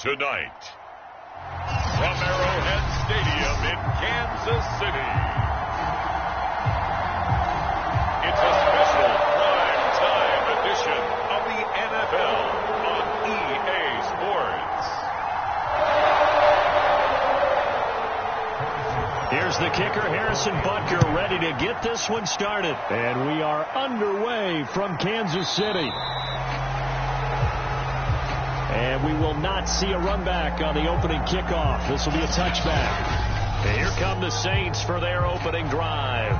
Tonight, from Arrowhead Stadium in Kansas City, it's a special prime-time edition of the NFL on EA Sports. Here's the kicker, Harrison Butker, ready to get this one started. And we are underway from Kansas City. And we will not see a run back on the opening kickoff. This will be a touchback. And here come the Saints for their opening drive.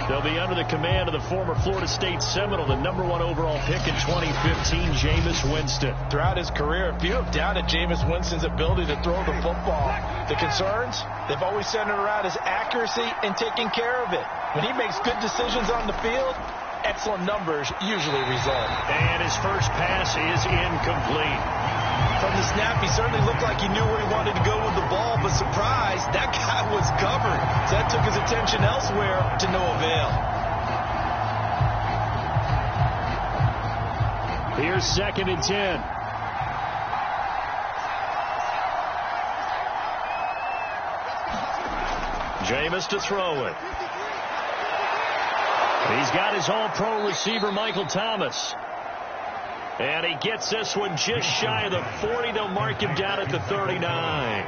They'll be under the command of the former Florida State Seminole, the #1 overall pick in 2015, Jameis Winston. Throughout his career, few have doubted Jameis Winston's ability to throw the football. The concerns, they've always centered around his accuracy and taking care of it. When he makes good decisions on the field, excellent numbers usually result. And his first pass is incomplete. From the snap, he certainly looked like he knew where he wanted to go with the ball, but surprise, that guy was covered. So that took his attention elsewhere to no avail. Here's 2nd and 10. Jameis to throw it. He's got his all-pro receiver, Michael Thomas. And he gets this one just shy of the 40. They'll mark him down at the 39.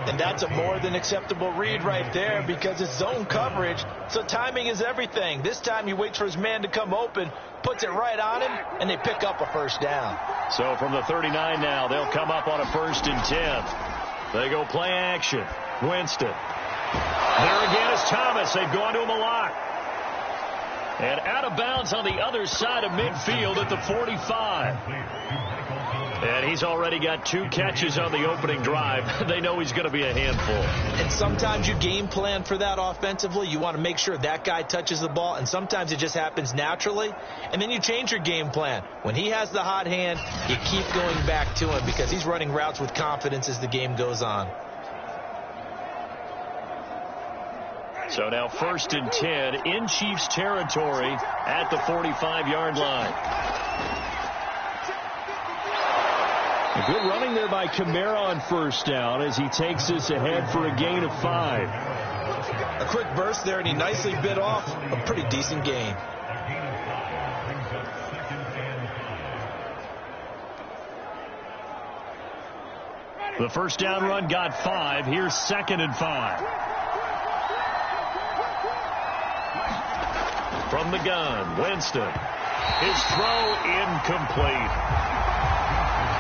And that's a more than acceptable read right there because it's zone coverage, so timing is everything. This time he waits for his man to come open, puts it right on him, and they pick up a first down. So from the 39 now, they'll come up on a 1st and 10. They go play action. Winston. There again is Thomas. They've gone to him a lot. And out of bounds on the other side of midfield at the 45. And he's already got 2 catches on the opening drive. They know he's going to be a handful. And sometimes you game plan for that offensively. You want to make sure that guy touches the ball, and sometimes it just happens naturally. And then you change your game plan. When he has the hot hand, you keep going back to him because he's running routes with confidence as the game goes on. So now 1st and 10 in Chiefs territory at the 45-yard line. A good running there by Kamara on 1st down as he takes this ahead for a gain of 5. A quick burst there, and he nicely bit off a pretty decent gain. The 1st down run got 5. Here's 2nd and 5. From the gun, Winston. His throw incomplete.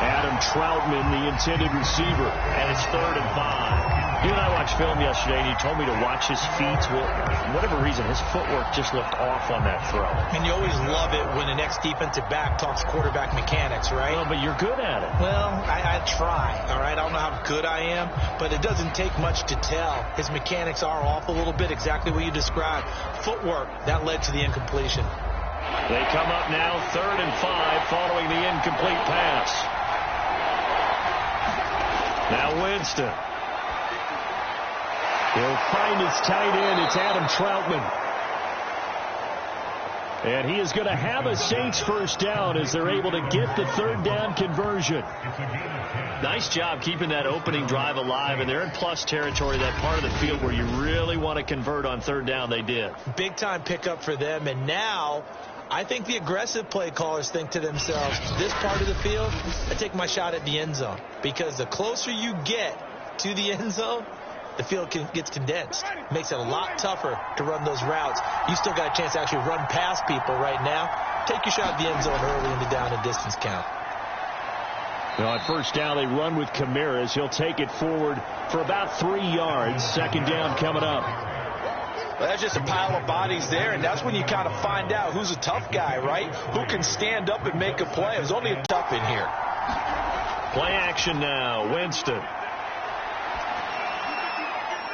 Adam Troutman, the intended receiver, and it's 3rd and 5. You and I watched film yesterday, and you told me to watch his feet. Well, for whatever reason, his footwork just looked off on that throw. And you always love it when the next defensive back talks quarterback mechanics, right? Well, but you're good at it. Well, I try, all right? I don't know how good I am, but it doesn't take much to tell. His mechanics are off a little bit, exactly what you described. Footwork, that led to the incompletion. They come up now 3rd and 5 following the incomplete pass. Now Winston. He'll find his tight end. It's Adam Troutman. And he is going to have a Saints 1st down as they're able to get the 3rd down conversion. Nice job keeping that opening drive alive, and they're in plus territory, that part of the field where you really want to convert on 3rd down. They did. Big time pickup for them, and now I think the aggressive play callers think to themselves, this part of the field, I take my shot at the end zone, because the closer you get to the end zone, the field gets condensed. Makes it a lot tougher to run those routes. You still got a chance to actually run past people right now. Take your shot at the end zone early in the down and distance count. Now on 1st down, they run with Kamara as he'll take it forward for about 3 yards. 2nd down coming up. Well, that's just a pile of bodies there, and that's when you kind of find out who's a tough guy, right? Who can stand up and make a play. There's only a tough in here. Play action now. Winston.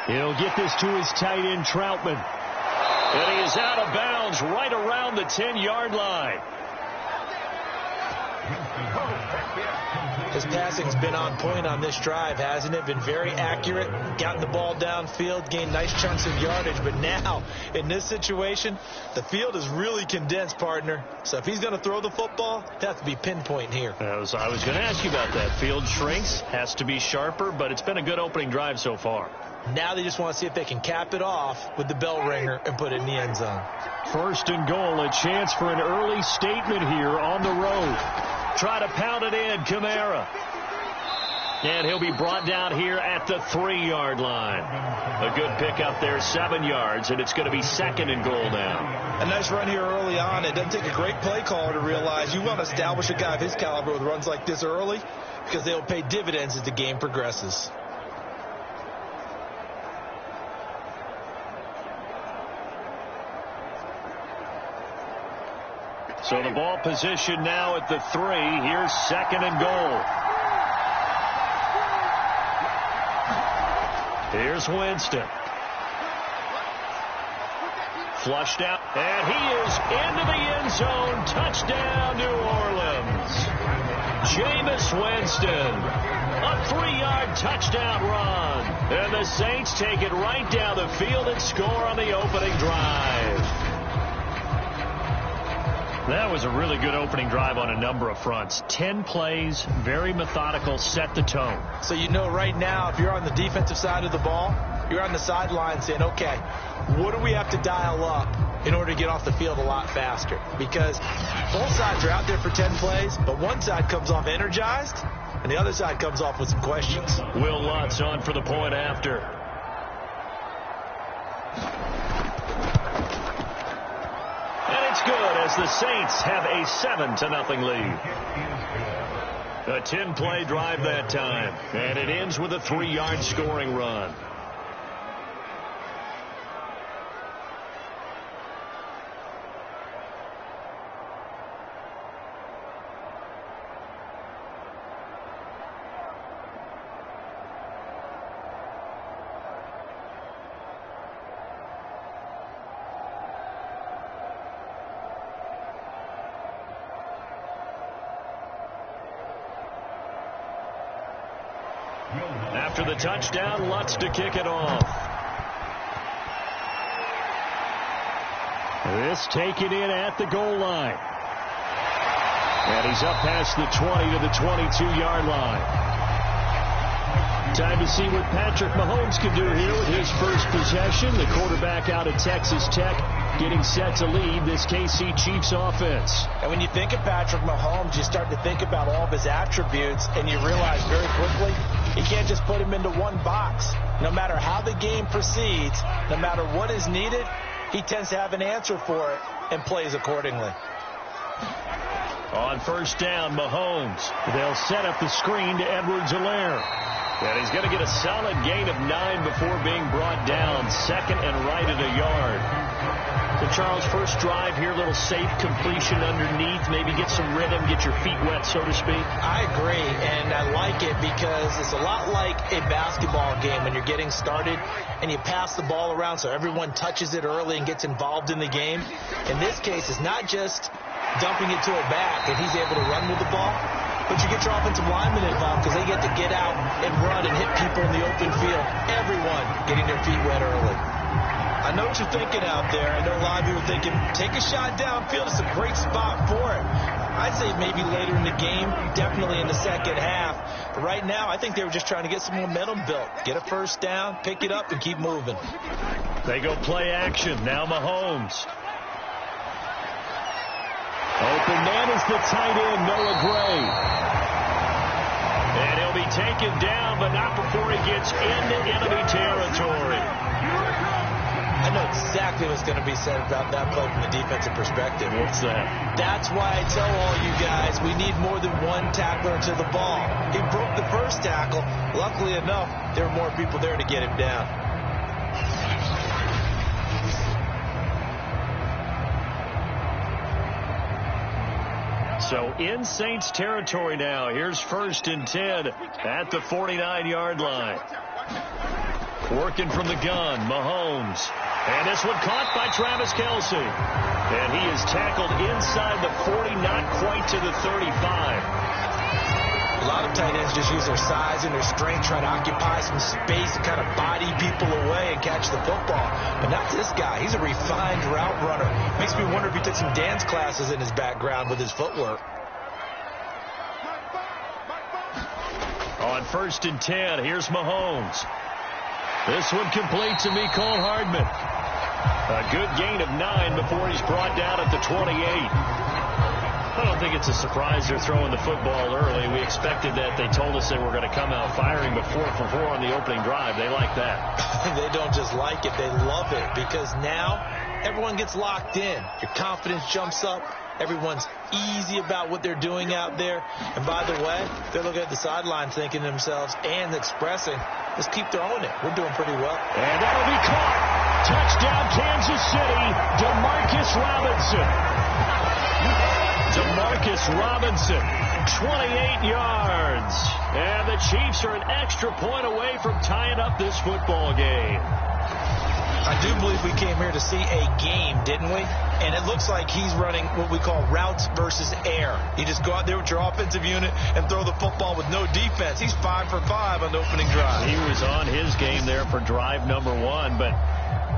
He'll get this to his tight end, Troutman. And he is out of bounds right around the 10-yard line. His passing's been on point on this drive, hasn't it? Been very accurate, gotten the ball downfield, gained nice chunks of yardage. But now, in this situation, the field is really condensed, partner. So if he's going to throw the football, it has to be pinpoint here. I was going to ask you about that. Field shrinks, has to be sharper, but it's been a good opening drive so far. Now they just want to see if they can cap it off with the bell ringer and put it in the end zone. First and goal, a chance for an early statement here on the road. Try to pound it in, Kamara. And he'll be brought down here at the 3-yard line. A good pickup there, 7 yards, and it's going to be second and goal now. A nice run here early on. It doesn't take a great play caller to realize you want to establish a guy of his caliber with runs like this early because they'll pay dividends as the game progresses. So the ball position now at the 3. Here's second and goal. Here's Winston. Flushed out. And he is into the end zone. Touchdown, New Orleans. Jameis Winston. A 3-yard touchdown run. And the Saints take it right down the field and score on the opening drive. That was a really good opening drive on a number of fronts. 10 plays, very methodical, set the tone. So you know right now, if you're on the defensive side of the ball, you're on the sideline saying, okay, what do we have to dial up in order to get off the field a lot faster? Because both sides are out there for 10 plays, but one side comes off energized, and the other side comes off with some questions. Will Lutz on for the point after. Good as the Saints have a 7-0 lead. A 10-play drive that time, and it ends with a 3-yard scoring run. After the touchdown, Lutz to kick it off. This taken in at the goal line. And he's up past the 20 to the 22-yard line. Time to see what Patrick Mahomes can do here with his first possession. The quarterback out of Texas Tech getting set to lead this KC Chiefs offense. And when you think of Patrick Mahomes, you start to think about all of his attributes, and you realize very quickly you can't just put him into one box. No matter how the game proceeds, no matter what is needed, he tends to have an answer for it and plays accordingly. On first down, Mahomes. They'll set up the screen to Edwards-Helaire. And he's going to get a solid gain of 9 before being brought down. Second and right at a yard. So, Charles, first drive here, a little safe completion underneath. Maybe get some rhythm, get your feet wet, so to speak. I agree, and I like it because it's a lot like a basketball game when you're getting started and you pass the ball around so everyone touches it early and gets involved in the game. In this case, it's not just dumping it to a back and he's able to run with the ball, but you get your offensive linemen involved because they get to get out and run and hit people in the open field. Everyone getting their feet wet early. I know what you're thinking out there. I know a lot of you are thinking, take a shot downfield. It's a great spot for it. I'd say maybe later in the game, definitely in the second half. But right now, I think they were just trying to get some momentum built. Get a first down, pick it up, and keep moving. They go play action. Now Mahomes. Open man is the tight end, Noah Gray. And he'll be taken down, but not before he gets into enemy territory. I know exactly what's going to be said about that play from the defensive perspective. What's that? That's why I tell all you guys we need more than one tackler to the ball. He broke the first tackle. Luckily enough, there were more people there to get him down. So in Saints territory now. Here's first and 10 at the 49-yard line. Working from the gun, Mahomes. And this one caught by Travis Kelce. And he is tackled inside the 40, not quite to the 35. A lot of tight ends just use their size and their strength, trying to occupy some space and kind of body people away and catch the football. But not this guy. He's a refined route runner. Makes me wonder if he took some dance classes in his background with his footwork. On 1st and 10, here's Mahomes. This one complete to Mecole Hardman. A good gain of 9 before he's brought down at the 28. I don't think it's a surprise they're throwing the football early. We expected that. They told us they were going to come out firing before for 4 on the opening drive. They like that. They don't just like it. They love it because now everyone gets locked in. Your confidence jumps up. Everyone's easy about what they're doing out there. And by the way, they're looking at the sidelines thinking to themselves and expressing, let's keep throwing it. We're doing pretty well. And that'll be caught. Touchdown, Kansas City. DeMarcus Robinson. DeMarcus Robinson, 28 yards. And the Chiefs are an extra point away from tying up this football game. I do believe we came here to see a game, didn't we? And it looks like he's running what we call routes versus air. You just go out there with your offensive unit and throw the football with no defense. He's 5 for 5 on the opening drive. He was on his game there for drive number 1, but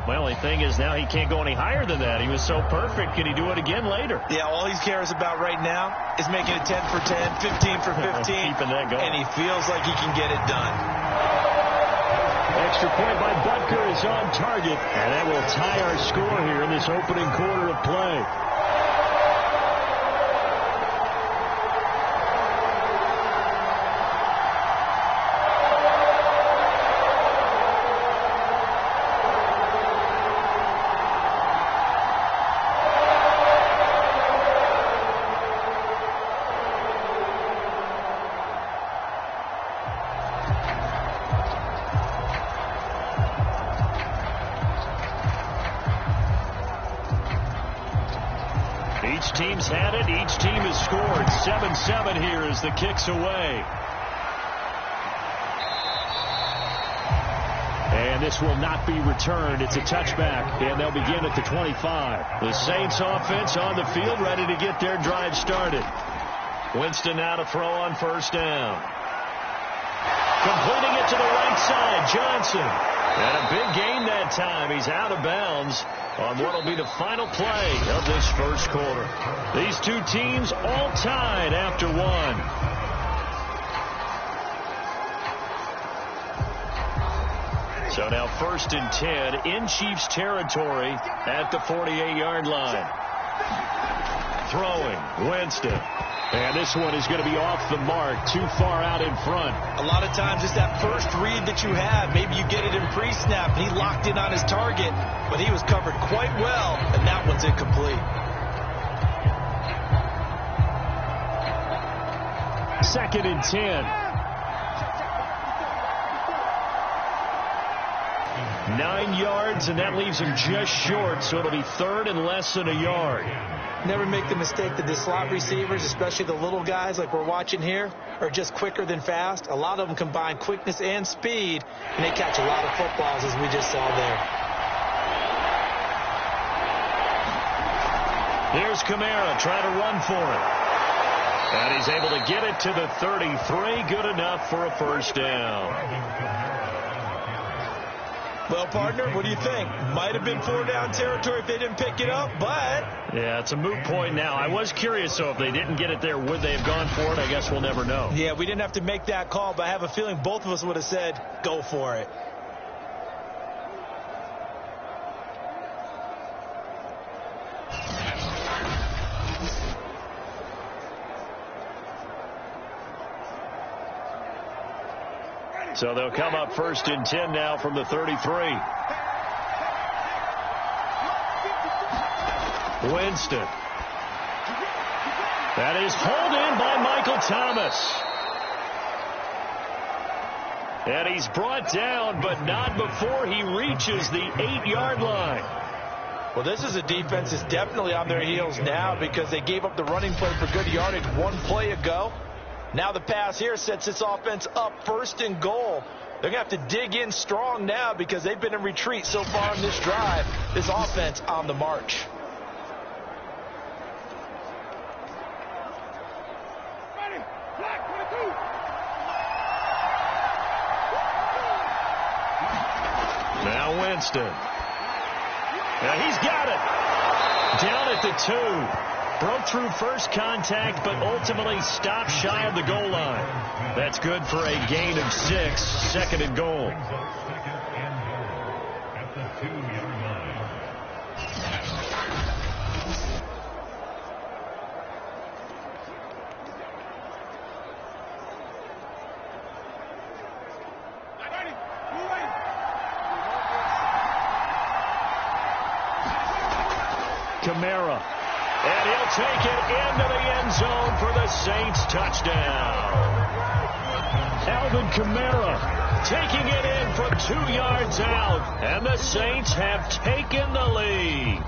my only thing is now he can't go any higher than that. He was so perfect. Can he do it again later? Yeah, all he cares about right now is making it 10 for 10, 15 for 15. Keeping that going. And he feels like he can get it done. Extra point by Butker is on target. And that will tie our score here in this opening quarter of play. Each team's had it. Each team has scored. 7-7 here as the kick's away. And this will not be returned. It's a touchback, and they'll begin at the 25. The Saints offense on the field, ready to get their drive started. Winston now to throw on 1st down. Completing it to the right side, Johnson. And a big gain that time. He's out of bounds on what will be the final play of this first quarter. These two teams all tied after 1. So now 1st and 10 in Chiefs territory at the 48-yard line. Throwing, Winston. And this one is going to be off the mark, too far out in front. A lot of times it's that first read that you have. Maybe you get it in pre-snap, and he locked in on his target, but he was covered quite well, and that one's incomplete. 2nd and 10. 9 yards, and that leaves him just short, so it'll be 3rd and less than a yard. Never make the mistake that the slot receivers, especially the little guys like we're watching here, are just quicker than fast. A lot of them combine quickness and speed, and they catch a lot of footballs, as we just saw there. Here's Kamara trying to run for it. And he's able to get it to the 33. Good enough for a 1st down. Well, partner, what do you think? Might have been 4-down territory if they didn't pick it up, but... Yeah, it's a moot point now. I was curious, so if they didn't get it there, would they have gone for it? I guess we'll never know. Yeah, we didn't have to make that call, but I have a feeling both of us would have said, go for it. So they'll come up 1st and 10 now from the 33. Winston. That is hauled in by Michael Thomas. And he's brought down, but not before he reaches the 8-yard line. Well, this is a defense that's definitely on their heels now because they gave up the running play for good yardage 1 play ago. Now the pass here sets this offense up 1st and goal They're going to have to dig in strong now because they've been in retreat so far in this drive. This offense on the march. Now Winston. Now he's got it. Down at the 2. Broke through first contact, but ultimately stopped shy of the goal line. That's good for a gain of 6, second and goal. At the 2-yard line. Kamara. And he'll take it into the end zone for the Saints touchdown. Alvin Kamara taking it in from 2 yards out. And the Saints have taken the lead.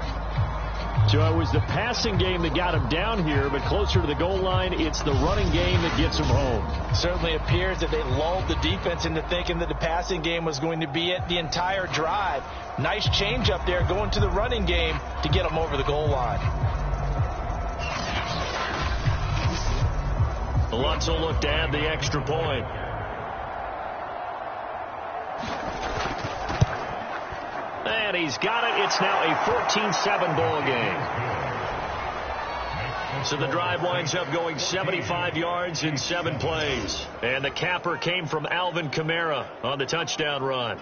So it was the passing game that got him down here, but closer to the goal line, it's the running game that gets him home. Certainly appears that they lulled the defense into thinking that the passing game was going to be it the entire drive. Nice change up there going to the running game to get them over the goal line. Lutz will look to add the extra point. And he's got it. It's now a 14-7 ball game. So the drive winds up going 75 yards in 7 plays. And the capper came from Alvin Kamara on the touchdown run.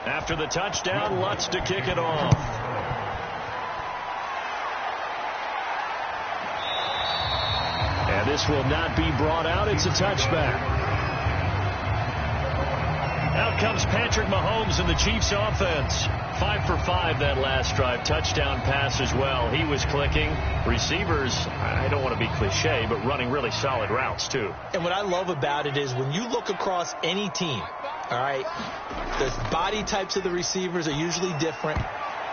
After the touchdown, Lutz to kick it off. And this will not be brought out. It's a touchback. Out comes Patrick Mahomes in the Chiefs offense. 5 for 5 that last drive. Touchdown pass as well. He was clicking. Receivers, I don't want to be cliche, but running really solid routes too. And what I love about it is when you look across any team, all right, the body types of the receivers are usually different.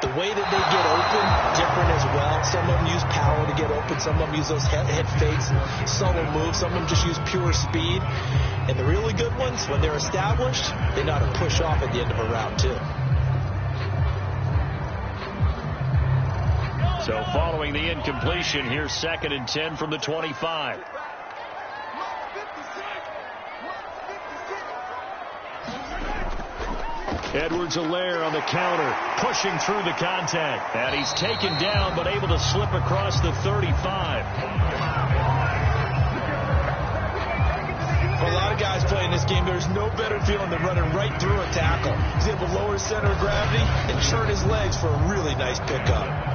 The way that they get open, different as well. Some of them use power to get open. Some of them use those head fakes, subtle moves. Some of them just use pure speed. And the really good ones, when they're established, they know how to push off at the end of a route too. So following the incompletion, here's 2nd and 10 from the 25. Edwards-Helaire on the counter, pushing through the contact. And he's taken down, but able to slip across the 35. For a lot of guys playing this game, there's no better feeling than running right through a tackle. He's able to lower his center of gravity and churn his legs for a really nice pickup.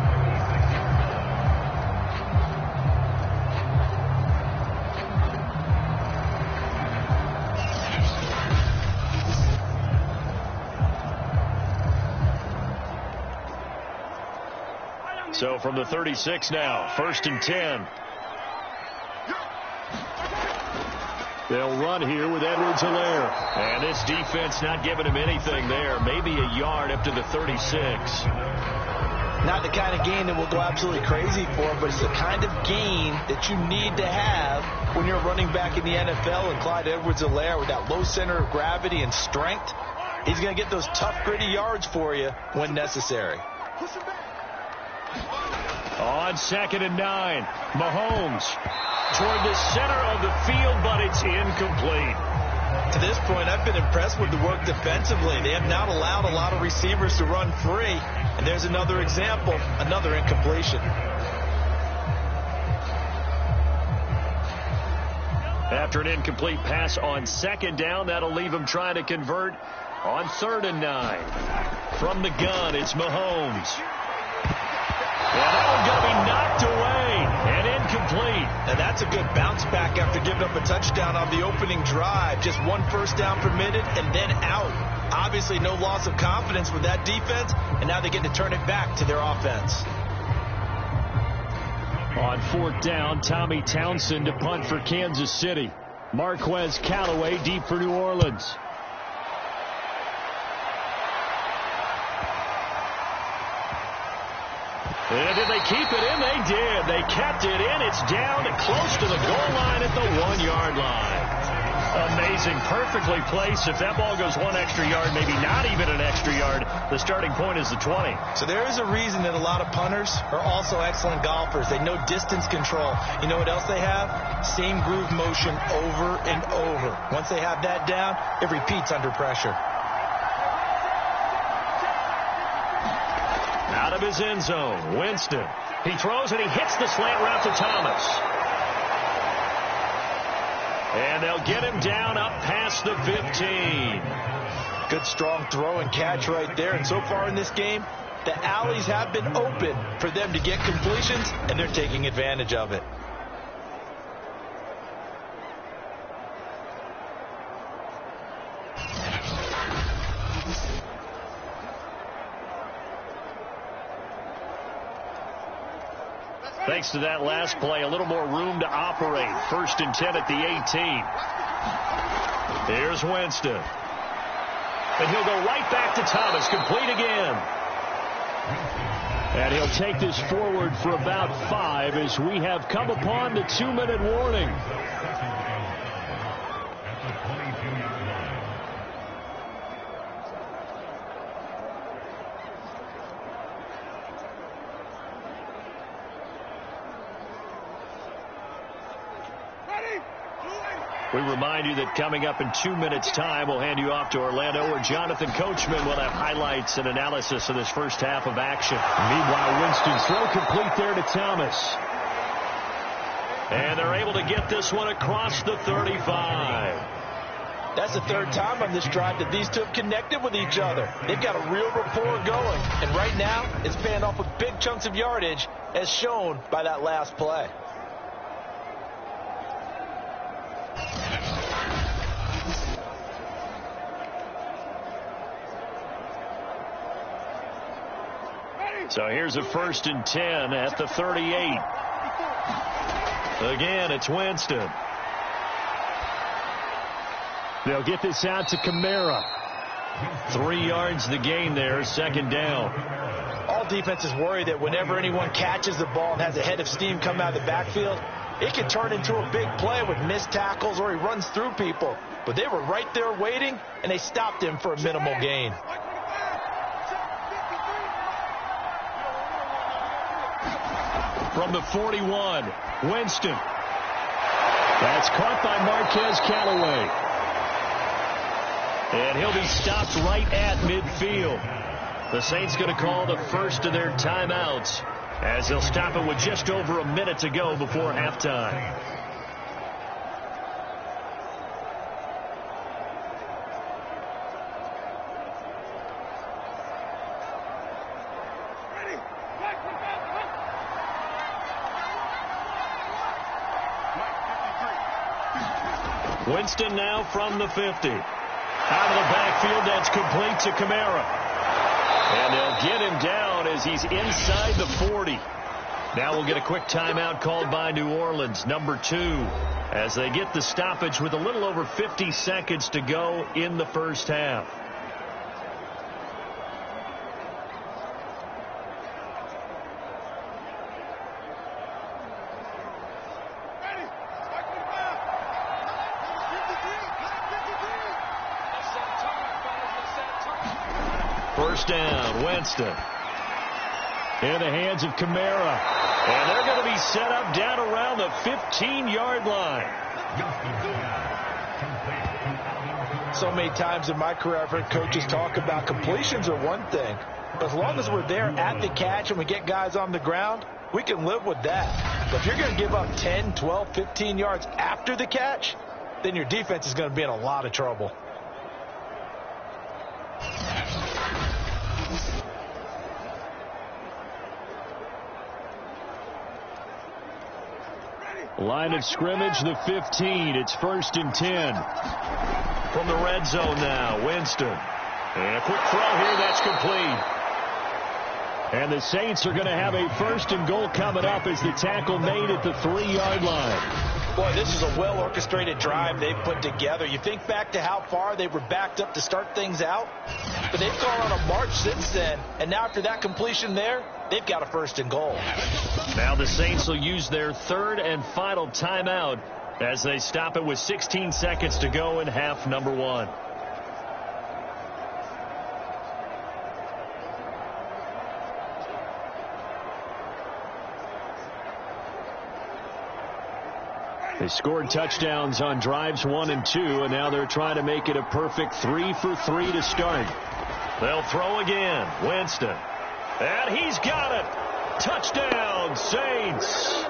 So from the 36 now, 1st and 10. They'll run here with Edwards-Helaire. And this defense not giving him anything there. Maybe a yard up to the 36. Not the kind of gain that will go absolutely crazy for, but it's the kind of gain that you need to have when you're running back in the NFL. And Clyde Edwards-Helaire, with that low center of gravity and strength, he's going to get those tough, gritty yards for you when necessary. On 2nd and 9, Mahomes toward the center of the field, but it's incomplete. To this point, I've been impressed with the work defensively. They have not allowed a lot of receivers to run free. And there's another example, another incompletion. After an incomplete pass on 2nd down, that'll leave him trying to convert on 3rd and 9. From the gun, it's Mahomes. And that one's going to be knocked away and incomplete. And that's a good bounce back after giving up a touchdown on the opening drive. Just one first down permitted and then out. Obviously no loss of confidence with that defense, and now they get to turn it back to their offense. On fourth down, Tommy Townsend to punt for Kansas City. Marquez Callaway deep for New Orleans. And did they keep it in? They did. They kept it in. It's down and close to the goal line at the 1-yard line. Amazing. Perfectly placed. If that ball goes one extra yard, maybe not even an extra yard, the starting point is the 20. So there is a reason that a lot of punters are also excellent golfers. They know distance control. You know what else they have? Same groove motion over and over. Once they have that down, it repeats under pressure. Out of his end zone, Winston. He throws and he hits the slant route to Thomas. And they'll get him down up past the 15. Good strong throw and catch right there. And so far in this game, the alleys have been open for them to get completions, and they're taking advantage of it. Thanks to that last play, a little more room to operate. 1st and 10 at the 18. Here's Winston. And he'll go right back to Thomas, complete again. And he'll take this forward for about 5 as we have come upon the 2-minute warning. We remind you that coming up in 2 minutes' time, we'll hand you off to Orlando, where Jonathan Coachman will have highlights and analysis of this first half of action. Meanwhile, Winston's throw complete there to Thomas. And they're able to get this one across the 35. That's the third time on this drive that these two have connected with each other. They've got a real rapport going. And right now, it's paying off with big chunks of yardage, as shown by that last play. So here's a 1st and 10 at the 38. Again, it's Winston. They'll get this out to Kamara. 3 yards the gain there, 2nd down. All defenses worry that whenever anyone catches the ball and has a head of steam come out of the backfield, it can turn into a big play with missed tackles or he runs through people. But they were right there waiting, and they stopped him for a minimal gain. From the 41, Winston. That's caught by Marquez Callaway. And he'll be stopped right at midfield. The Saints going to call the first of their timeouts, as they'll stop it with just over a minute to go before halftime. Winston now from the 50. Out of the backfield, that's complete to Kamara. And they'll get him down as he's inside the 40. Now we'll get a quick timeout called by New Orleans, number 2, as they get the stoppage with a little over 50 seconds to go in the first half. First down, Winston. In the hands of Kamara. And they're going to be set up down around the 15-yard line. So many times in my career, I've heard coaches talk about completions are one thing. But as long as we're there at the catch and we get guys on the ground, we can live with that. But if you're going to give up 10, 12, 15 yards after the catch, then your defense is going to be in a lot of trouble. Line of scrimmage, the 15. It's 1st and 10. From the red zone now, Winston. And a quick throw here, that's complete. And the Saints are going to have a 1st and goal coming up as the tackle made at the 3-yard line. Boy, this is a well-orchestrated drive they've put together. You think back to how far they were backed up to start things out, but they've gone on a march since then, and now after that completion there, they've got a 1st and goal. Now the Saints will use their 3rd and final timeout as they stop it with 16 seconds to go in half number 1. They scored touchdowns on drives 1 and 2, and now they're trying to make it a perfect 3 for 3 to start. They'll throw again. Winston. And he's got it. Touchdown, Saints.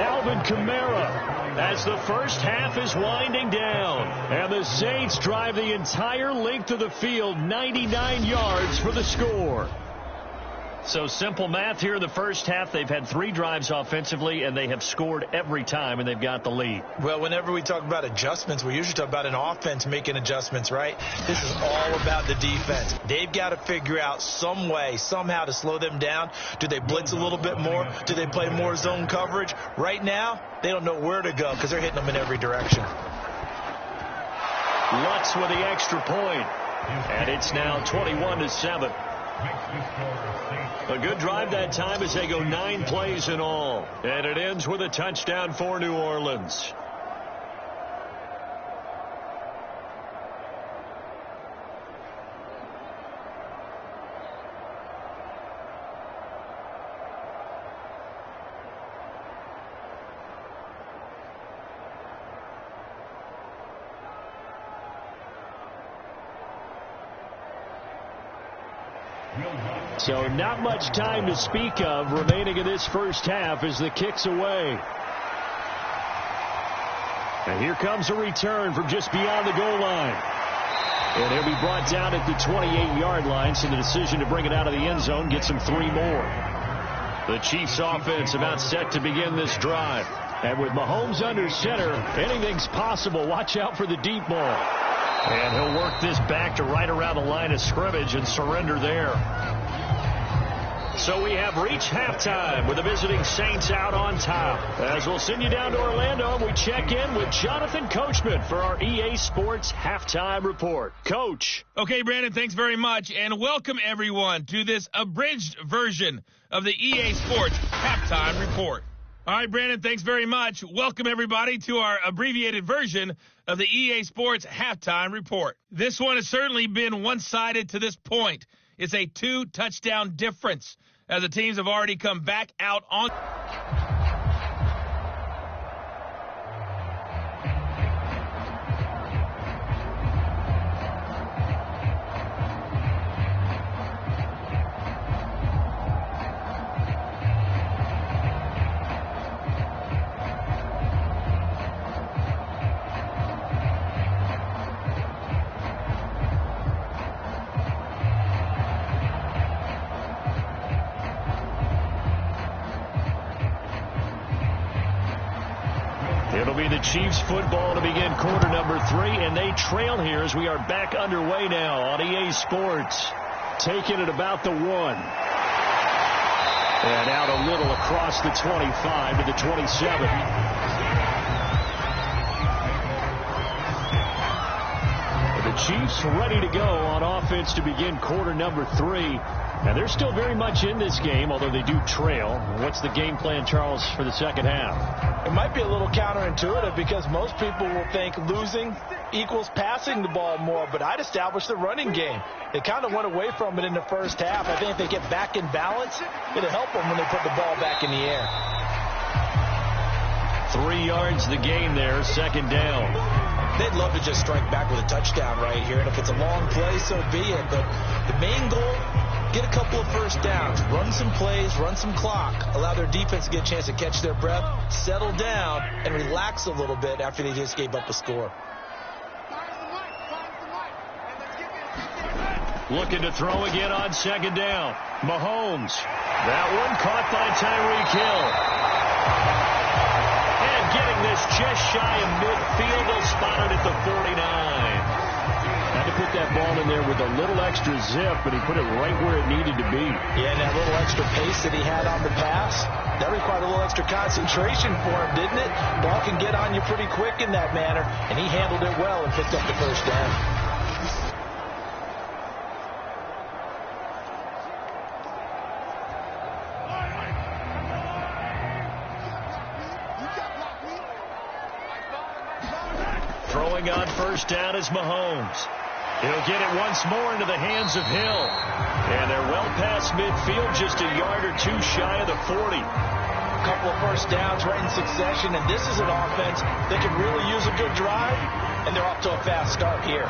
Alvin Kamara as the first half is winding down. And the Saints drive the entire length of the field, 99 yards for the score. So simple math here in the first half. They've had 3 drives offensively, and they have scored every time, and they've got the lead. Well, whenever we talk about adjustments, we usually talk about an offense making adjustments, right? This is all about the defense. They've got to figure out some way, somehow to slow them down. Do they blitz a little bit more? Do they play more zone coverage? Right now, they don't know where to go because they're hitting them in every direction. Lutz with the extra point, and it's now 21-7. A good drive that time as they go 9 plays in all. And it ends with a touchdown for New Orleans. So not much time to speak of remaining in this first half as the kick's away. And here comes a return from just beyond the goal line. And he'll be brought down at the 28-yard line, so the decision to bring it out of the end zone gets him 3 more. The Chiefs offense about set to begin this drive. And with Mahomes under center, anything's possible. Watch out for the deep ball. And he'll work this back to right around the line of scrimmage and surrender there. So we have reached halftime with the visiting Saints out on top. As we'll send you down to Orlando, and we check in with Jonathan Coachman for our EA Sports Halftime Report. Coach. Okay, Brandon, thanks very much, and welcome everyone to this abridged version of the EA Sports Halftime Report. All right, Brandon, thanks very much. Welcome everybody to our abbreviated version of the EA Sports Halftime Report. This one has certainly been one-sided to this point. It's a 2-touchdown difference as the teams have already come back out on. It'll be the Chiefs football to begin quarter number 3, and they trail here as we are back underway now on EA Sports. Taking it about the 1. And out a little across the 25 to the 27. The Chiefs ready to go on offense to begin quarter number 3. And they're still very much in this game, although they do trail. What's the game plan, Charles, for the second half? It might be a little counterintuitive because most people will think losing equals passing the ball more, but I'd establish the running game. They kind of went away from it in the first half. I think if they get back in balance, it'll help them when they put the ball back in the air. 3 yards the game there, second down. They'd love to just strike back with a touchdown right here, and if it's a long play, so be it. But the main goal, get a couple of first downs, run some plays, run some clock, allow their defense to get a chance to catch their breath, settle down, and relax a little bit after they just gave up a score. Looking to throw again on second down. Mahomes. That one caught by Tyreek Hill. is just shy of midfield. They'll spot it at the 49. Had to put that ball in there with a little extra zip, but he put it right where it needed to be. Yeah, and that little extra pace that he had on the pass, that required a little extra concentration for him, didn't it? Ball can get on you pretty quick in that manner, and he handled it well and picked up the first down. Throwing on first down is Mahomes. He'll get it once more into the hands of Hill. And they're well past midfield, just a yard or two shy of the 40. A couple of first downs right in succession, and this is an offense that can really use a good drive, and they're off to a fast start here.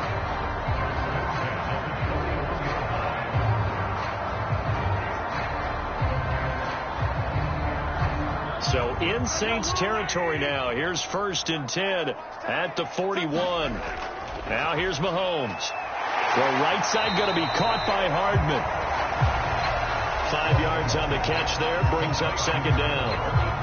So in Saints territory now. Here's first and 10 at the 41. Now here's Mahomes. Well, right side going to be caught by Hardman. 5 yards on the catch there. Brings up second down.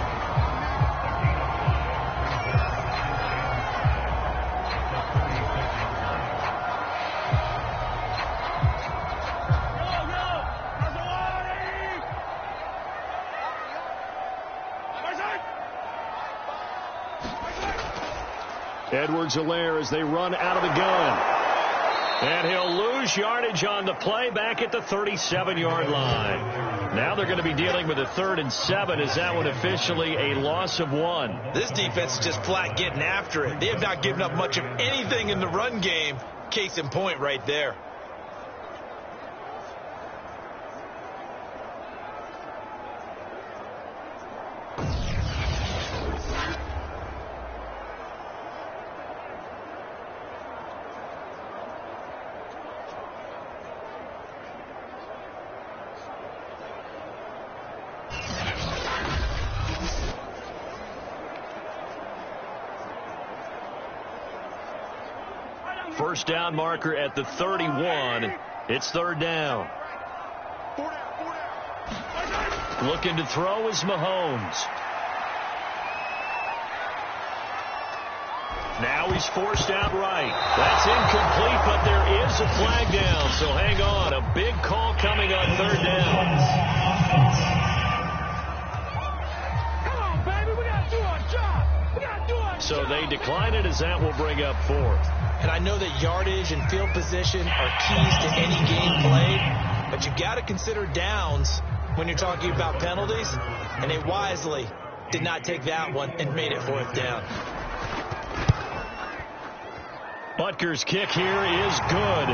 Edwards-Helaire as they run out of the gun. And he'll lose yardage on the play back at the 37-yard line. Now they're going to be dealing with a 3rd and 7. Is that one officially a loss of 1? This defense is just flat getting after it. They have not given up much of anything in the run game. Case in point right there. First down marker at the 31. It's 3rd down. Looking to throw is Mahomes. Now he's forced out right. That's incomplete, but there is a flag down. So hang on. A big call coming on 3rd down. Come on, baby. We got to do our job. We got to do our job. So they decline it as that will bring up 4th. And I know that yardage and field position are keys to any game played, but you got to consider downs when you're talking about penalties, and they wisely did not take that one and made it 4th down. Butker's kick here is good.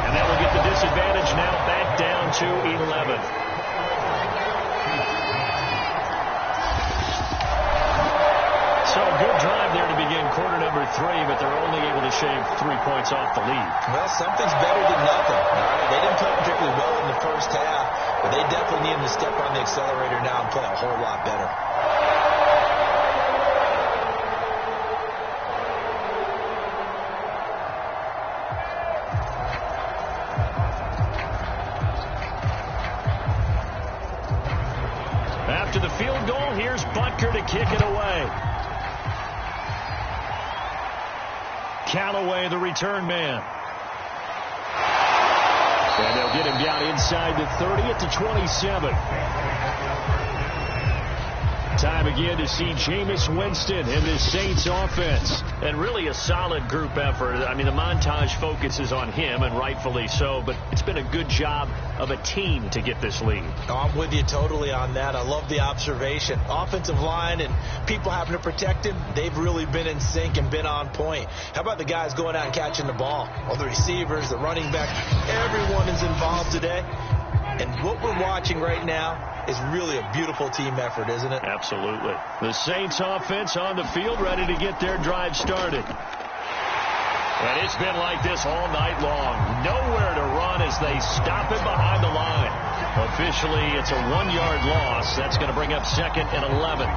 And that will get the disadvantage now back down to 11. So a good drive there to begin quarter number 3, but they're only able to shave 3 points off the lead. Well, something's better than nothing. All right? They didn't play particularly well in the first half, but they definitely need to step on the accelerator now and play a whole lot better. After the field goal, here's Butker to kick it away. Callaway, the return man. And they'll get him down inside the 30 at the 27. Time again to see Jameis Winston in this Saints offense. And really a solid group effort. I mean, the montage focuses on him, and rightfully so, but it's been a good job of a team to get this lead. I'm with you totally on that. I love the observation. Offensive line and people having to protect him, they've really been in sync and been on point. How about the guys going out and catching the ball? Well, the receivers, the running back, everyone is involved today. And what we're watching right now is really a beautiful team effort, isn't it? Absolutely. The Saints offense on the field, ready to get their drive started. And it's been like this all night long. Nowhere to run as they stop it behind the line. Officially, it's a 1-yard loss. That's going to bring up 2nd and 11.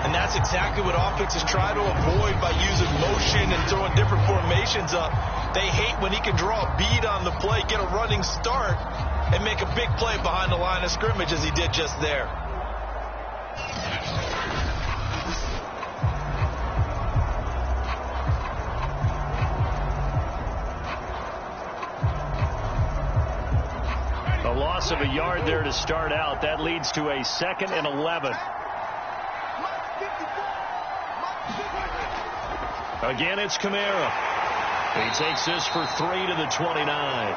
And that's exactly what offenses try to avoid by using motion and throwing different formations up. They hate when he can draw a bead on the play, get a running start, and make a big play behind the line of scrimmage as he did just there. loss of a yard there to start out. That leads to a 2nd and 11. Again, it's Kamara. He takes this for 3 to the 29.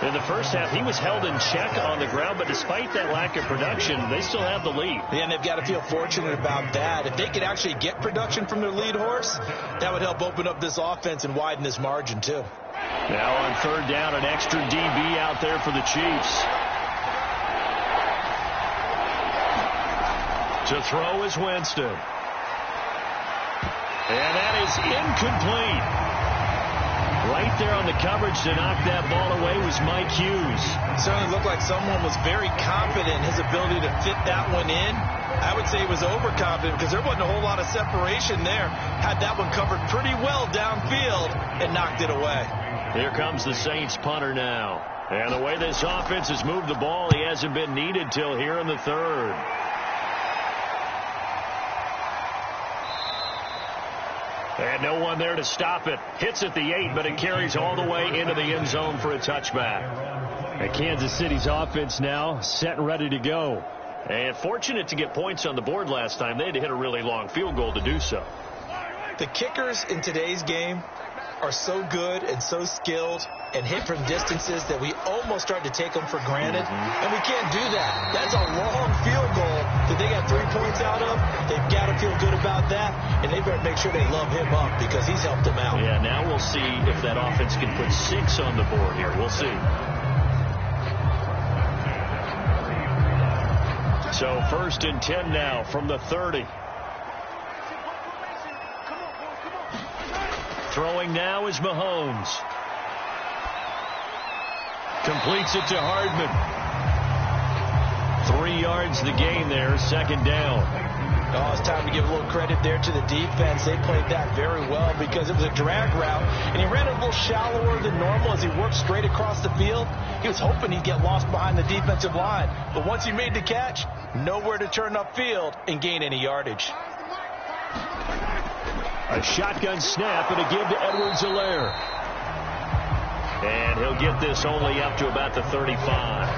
In the first half, he was held in check on the ground, but despite that lack of production, they still have the lead. Yeah, and they've got to feel fortunate about that. If they could actually get production from their lead horse, that would help open up this offense and widen this margin, too. Now on 3rd down, an extra DB out there for the Chiefs. To throw is Winston. And that is incomplete. Right there on the coverage to knock that ball away was Mike Hughes. Certainly looked like someone was very confident in his ability to fit that one in. I would say he was overconfident because there wasn't a whole lot of separation there. Had that one covered pretty well downfield and knocked it away. Here comes the Saints punter now. And the way this offense has moved the ball, he hasn't been needed till here in the 3rd. And no one there to stop it. Hits at the 8, but it carries all the way into the end zone for a touchback. And Kansas City's offense now set and ready to go. And fortunate to get points on the board last time. They had to hit a really long field goal to do so. The kickers in today's game are so good and so skilled and hit from distances that we almost start to take them for granted. And we can't do that. That's a long field goal that they got 3 points out of. They've got to feel good about that, and they better make sure they love him up because he's helped them out. Yeah, now we'll see if that offense can put 6 on the board here. We'll see. So 1st and 10 now from the 30. Throwing now is Mahomes. Completes it to Hardman. 3 yards the gain there, 2nd down. Oh, it's time to give a little credit there to the defense. They played that very well because it was a drag route, and he ran a little shallower than normal as he worked straight across the field. He was hoping he'd get lost behind the defensive line, but once he made the catch, nowhere to turn upfield and gain any yardage. A shotgun snap and a give to Edwards-Helaire. And he'll get this only up to about the 35.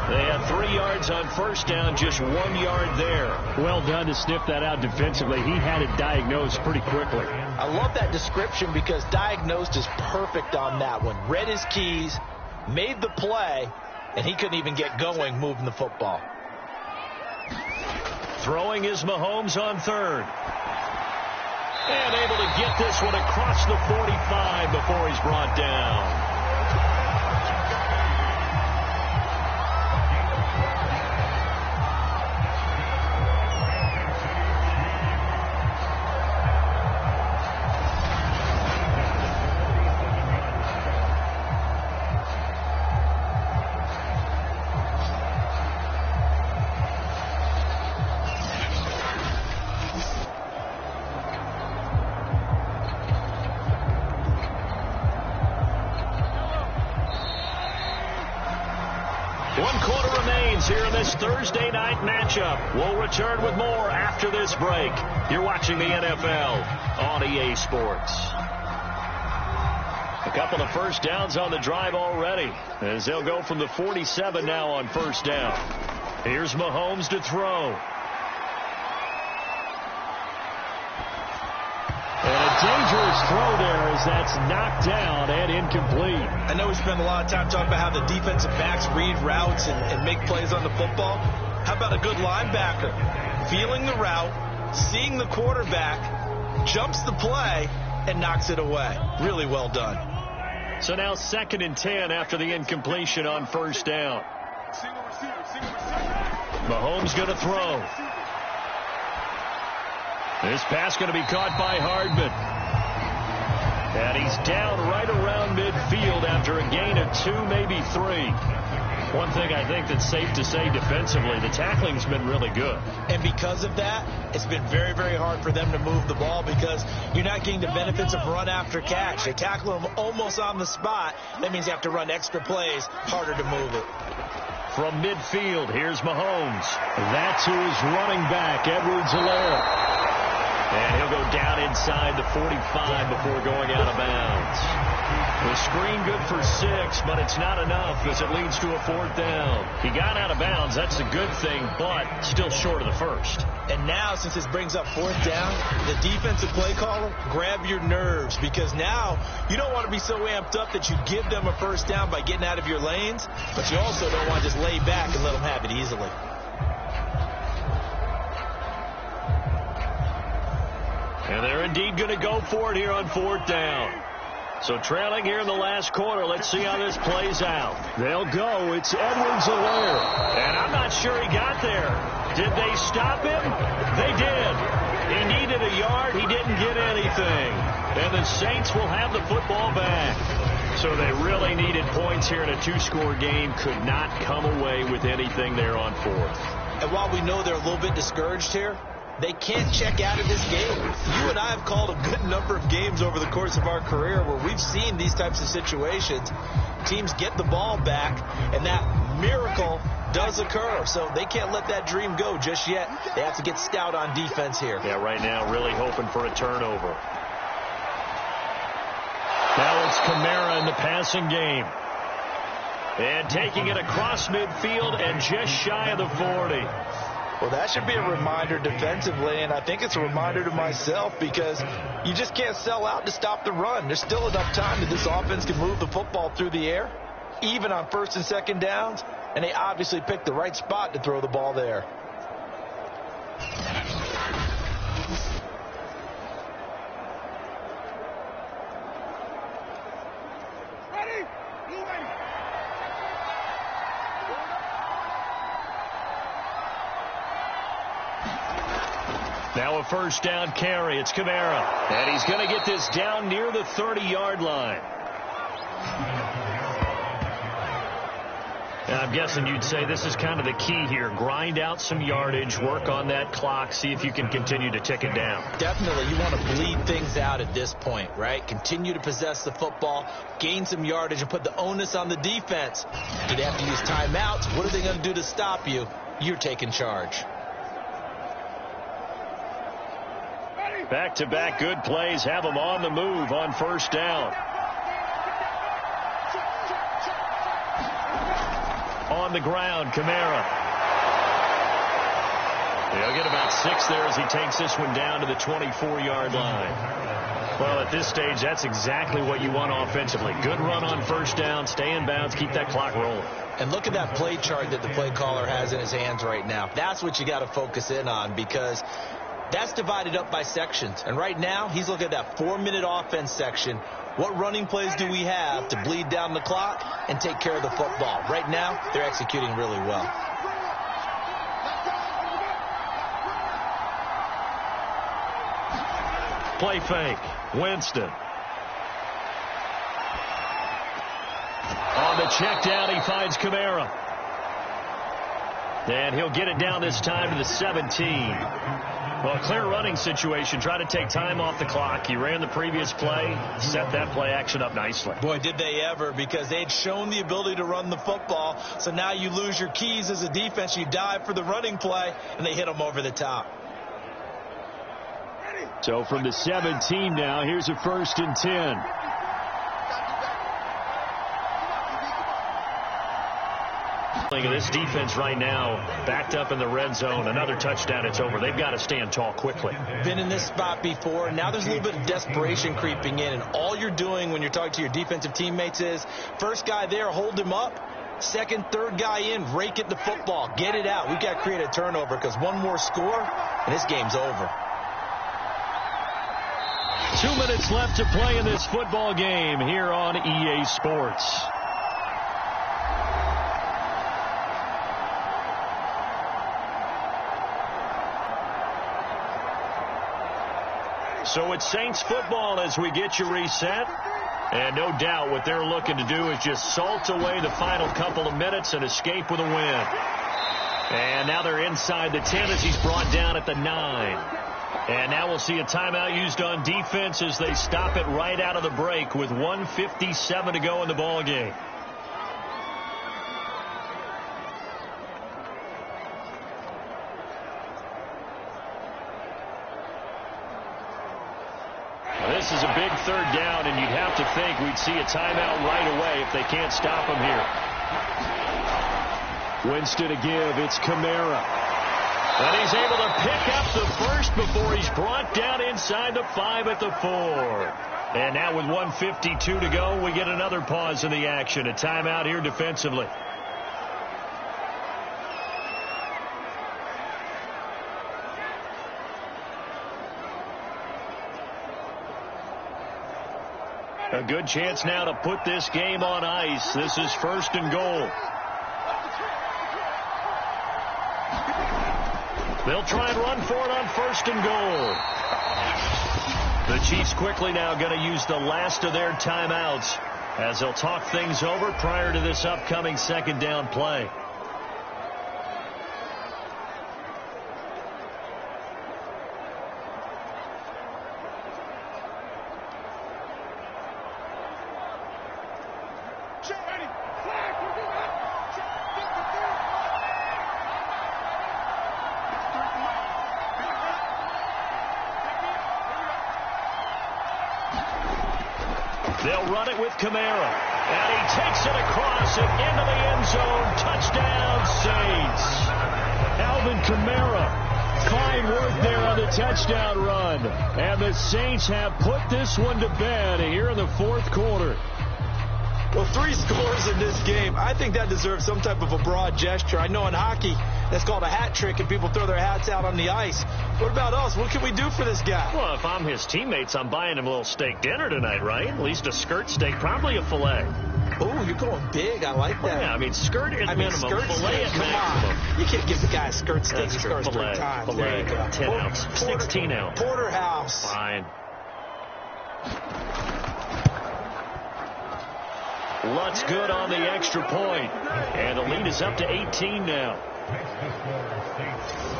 They had 3 yards on 1st down, just 1 yard there. Well done to sniff that out defensively. He had it diagnosed pretty quickly. I love that description because diagnosed is perfect on that one. Read his keys, made the play, and he couldn't even get going moving the football. Throwing is Mahomes on 3rd. And able to get this one across the 45 before he's brought down. Here in this Thursday night matchup. We'll return with more after this break. You're watching the NFL on EA Sports. A couple of 1st downs on the drive already as they'll go from the 47 now on 1st down. Here's Mahomes to throw. And a dangerous throw there as that's knocked down and incomplete. I know we spend a lot of time talking about how the defensive backs read routes and make plays on the football. How about a good linebacker? Feeling the route, seeing the quarterback, jumps the play, and knocks it away. Really well done. So now 2nd and 10 after the incompletion on 1st down. Mahomes going to throw. This pass going to be caught by Hardman. And he's down right around midfield after a gain of 2, maybe 3. One thing I think that's safe to say defensively, the tackling's been really good. And because of that, it's been very, very hard for them to move the ball because you're not getting the benefits of run after catch. They tackle them almost on the spot. That means you have to run extra plays, harder to move it. From midfield, here's Mahomes. That's who is running back, Edwards-Helaire. And he'll go down inside the 45 before going out of bounds. The screen good for 6, but it's not enough as it leads to a 4th down. He got out of bounds. That's a good thing, but still short of the first. And now, since this brings up 4th down, the defensive play caller, grab your nerves, because now you don't want to be so amped up that you give them a 1st down by getting out of your lanes, but you also don't want to just lay back and let them have it easily. And they're indeed going to go for it here on 4th down. So trailing here in the last quarter. Let's see how this plays out. They'll go. It's Edwards-Helaire. And I'm not sure he got there. Did they stop him? They did. He needed a yard. He didn't get anything. And the Saints will have the football back. So they really needed points here in a 2-score game. Could not come away with anything there on 4th. And while we know they're a little bit discouraged here, they can't check out of this game. You and I have called a good number of games over the course of our career where we've seen these types of situations. Teams get the ball back, and that miracle does occur. So they can't let that dream go just yet. They have to get stout on defense here. Yeah, right now really hoping for a turnover. Now it's Kamara in the passing game. And taking it across midfield and just shy of the 40. Well, that should be a reminder defensively, and I think it's a reminder to myself because you just can't sell out to stop the run. There's still enough time that this offense can move the football through the air, even on 1st and 2nd downs, and they obviously picked the right spot to throw the ball there. Now a 1st down carry. It's Kamara. And he's going to get this down near the 30-yard line. And I'm guessing you'd say this is kind of the key here. Grind out some yardage, work on that clock, see if you can continue to tick it down. Definitely. You want to bleed things out at this point, right? Continue to possess the football, gain some yardage, and put the onus on the defense. Do they have to use timeouts? What are they going to do to stop you? You're taking charge. Back-to-back good plays have them on the move on 1st down. On the ground, Kamara. He'll get about 6 there as he takes this one down to the 24-yard line. Well, at this stage, that's exactly what you want offensively. Good run on 1st down, stay in bounds, keep that clock rolling. And look at that play chart that the play caller has in his hands right now. That's what you got to focus in on because that's divided up by sections. And right now, he's looking at that 4-minute offense section. What running plays do we have to bleed down the clock and take care of the football? Right now, they're executing really well. Play fake. Winston. On the check down, he finds Kamara. And he'll get it down this time to the 17. Well, a clear running situation. Try to take time off the clock. He ran the previous play, set that play action up nicely. Boy, did they ever, because they'd shown the ability to run the football. So now you lose your keys as a defense. You dive for the running play, and they hit them over the top. So from the 17 now, here's a 1st and 10. This defense right now backed up in the red zone. Another touchdown, it's over. They've got to stand tall quickly. Been in this spot before, and now there's a little bit of desperation creeping in, and all you're doing when you're talking to your defensive teammates is first guy there, hold him up. Second, third guy in, rake at the football. Get it out. We've got to create a turnover because one more score, and this game's over. 2 minutes left to play in this football game here on EA Sports. So it's Saints football as we get you reset. And no doubt what they're looking to do is just salt away the final couple of minutes and escape with a win. And now they're inside the 10 as he's brought down at the 9. And now we'll see a timeout used on defense as they stop it right out of the break with 1:57 to go in the ball game. this is a big third down, and you'd have to think we'd see a timeout right away if they can't stop him here. Winston to give. It's Kamara. And he's able to pick up the first before he's brought down inside the 5 at the 4. And now with 1:52 to go, we get another pause in the action. A timeout here defensively. A good chance now to put this game on ice. This is 1st and goal. They'll try and run for it on 1st and goal. The Chiefs quickly now going to use the last of their timeouts as they'll talk things over prior to this upcoming 2nd down play. They'll run it with Kamara. And he takes it across and into the end zone. Touchdown, Saints. Alvin Kamara. Fine work there on the touchdown run. And the Saints have put this one to bed here in the 4th quarter. Well, 3 scores in this game. I think that deserves some type of a broad gesture. I know in hockey, that's called a hat trick, and people throw their hats out on the ice. What about us? What can we do for this guy? Well, if I'm his teammates, I'm buying him a little steak dinner tonight, right? At least a skirt steak, probably a filet. Oh, you're going big. I like that. Yeah, I mean, skirt at minimum, skirt filet steak, at maximum. You can't give the guy a skirt steak. That's He true. scores 3 times. Filet, There you go. 10 ounce, 16 ounce. Porterhouse. Fine. Lutz good on the extra point. And the lead is up to 18 now.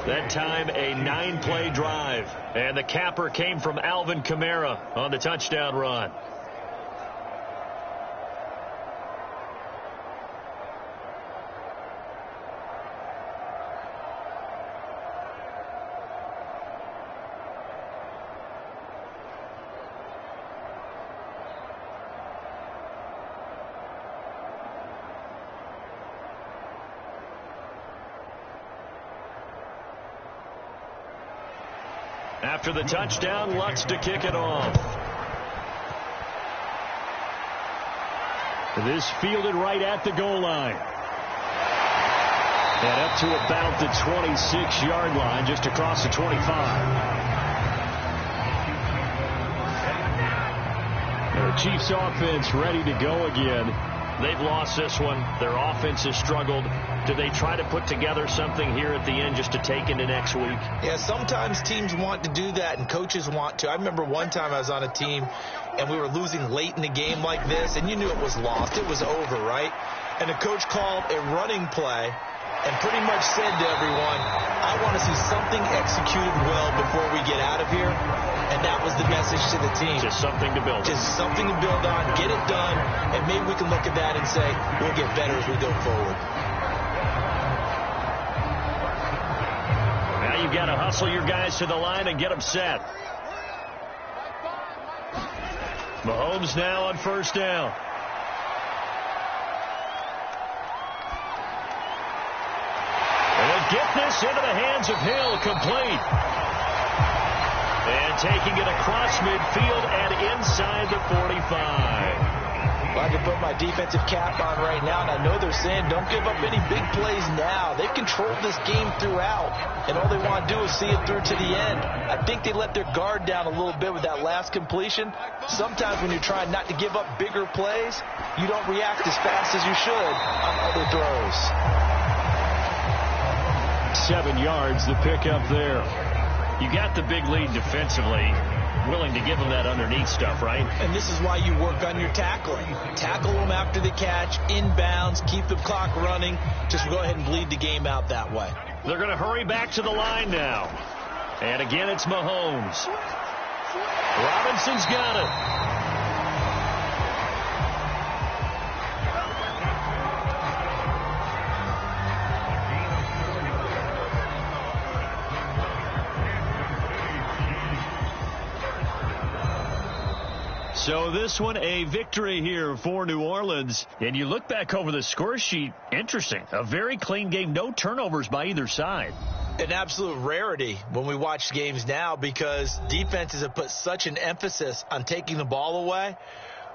That time a 9-play drive. And the capper came from Alvin Kamara on the touchdown run. After the touchdown, Lutz to kick it off. This fielded right at the goal line. And up to about the 26-yard line, just across the 25. The Chiefs offense ready to go again. They've lost this one. Their offense has struggled. Do they try to put together something here at the end just to take into next week? Yeah, sometimes teams want to do that and coaches want to. I remember one time I was on a team and we were losing late in the game like this, and you knew it was lost. It was over, right? And the coach called a running play and pretty much said to everyone, I want to see something executed well before we get out of here. And that was the message to the team. Just something to build on. Just something to build on, get it done, and maybe we can look at that and say, we'll get better as we go forward. Now you've got to hustle your guys to the line and get them set. Mahomes now on 1st down. And get this into the hands of Hill, complete. And taking it across midfield and inside the 45. Well, I can put my defensive cap on right now, and I know they're saying don't give up any big plays now. They've controlled this game throughout, and all they want to do is see it through to the end. I think they let their guard down a little bit with that last completion. Sometimes when you're trying not to give up bigger plays, you don't react as fast as you should on other throws. 7 yards, the pickup there. You got the big lead defensively, willing to give them that underneath stuff, right? And this is why you work on your tackling. Tackle them after the catch, inbounds, keep the clock running. Just go ahead and bleed the game out that way. They're going to hurry back to the line now. And again, it's Mahomes. Robinson's got it. So this one a victory here for New Orleans. And you look back over the score sheet, interesting. A very clean game, no turnovers by either side. An absolute rarity when we watch games now because defenses have put such an emphasis on taking the ball away.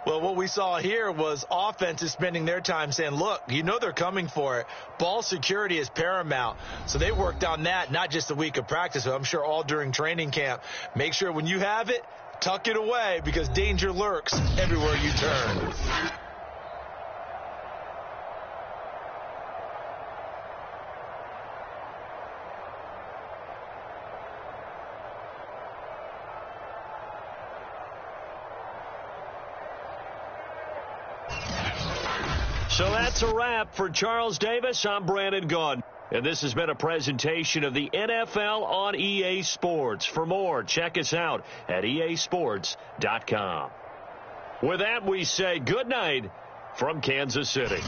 Well, what we saw here was offenses spending their time saying, look, you know they're coming for it. Ball security is paramount. So they worked on that, not just a week of practice, but I'm sure all during training camp. Make sure when you have it, tuck it away because danger lurks everywhere you turn. So that's a wrap for Charles Davis. I'm Brandon Gaudin. And this has been a presentation of the NFL on EA Sports. For more, check us out at easports.com. With that, we say good night from Kansas City.